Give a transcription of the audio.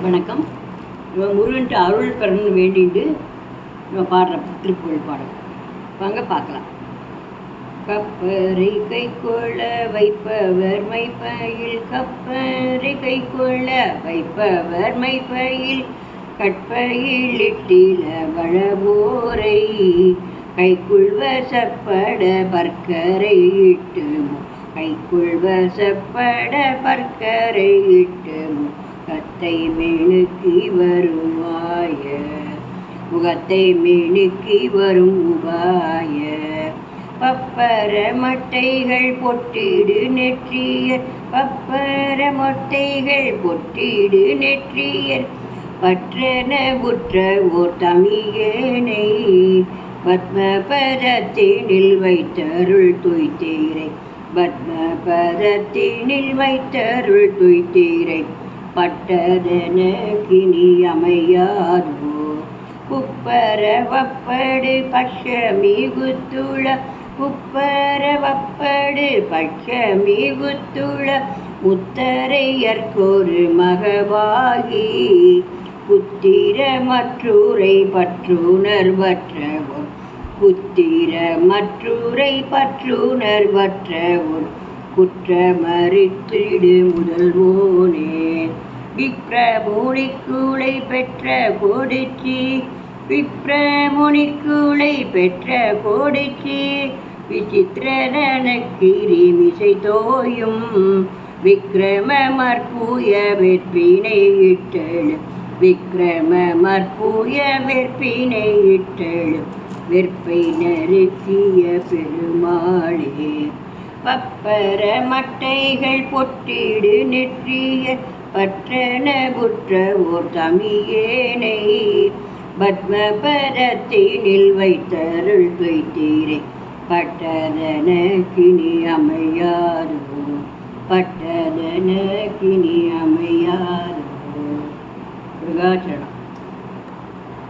வணக்கம். நம்ம முருகன்ட்டு அருள் பெறணும்னு வேண்டிட்டு நம்ம பாடுற திருப்புகழ் பாடல் வாங்க பார்க்கலாம். கப்பரை கை கொள்ள வைப்பவர் மைப்பையில், கப்பரை கை கொள்ள வைப்பவர் மைப்பையில், கற்பையில் இட்டில வளவோரை கைக்குள் வசப்பட பற்கரை இட்டு, கைக்குள் வசப்பட பற்கரை இட்டு முகத்தை மினுக்கி வருவாய, முகத்தை மினுக்கி வரும் உபாய. பப்பர மட்டைகள் பொட்டிடு நெற்றியர், பப்பர மட்டைகள் பொட்டிடு நெற்றியர், பற்றன உற்ற ஓர் தமியேனை பத்மபதத்தினில் வைத்தருள் துய்த்தீரை, பத்மபதத்தினில் வைத்தருள் துய்த்தீரை, பட்டதன கினி அமையாதோ. குப்பர வப்படு பட்சமி குத்துள, குப்பர வப்படு பட்சமி குத்துள, முத்தரையர்க்கொரு மகவாகி, புத்திர மற்றூரை பற்றுணர்வற்றவோர், புத்திர மற்றூரை பற்றுணர்வற்றவோர், குற்றமறுத்திடு முதல்வோனே. விப்ரமுனிக்குளை பெற்ற கோடிச்சி, விப்ரமுனிக்குளை பெற்ற கோடிச்சி, விசித்திரன கிரிமிசை தோயும் விக்ரம மற்பூய வெற்பினை இட்டழு, விக்ரம மற்பூய வெற்பினை இட்டழு, வெற்பை நறுக்கிய பெருமாளே. பப்பர மட்டைகள் பொட்டிடு நெற்றிய பற்றன குற்ற ஓர் தமியேனை பத்மபதத்தினில் வைத்தருள் துய்த்தீரை, பட்டதன கினி அமையாதோ, பட்டதன கினி அமையாதோ. முருகாச்சரணம்.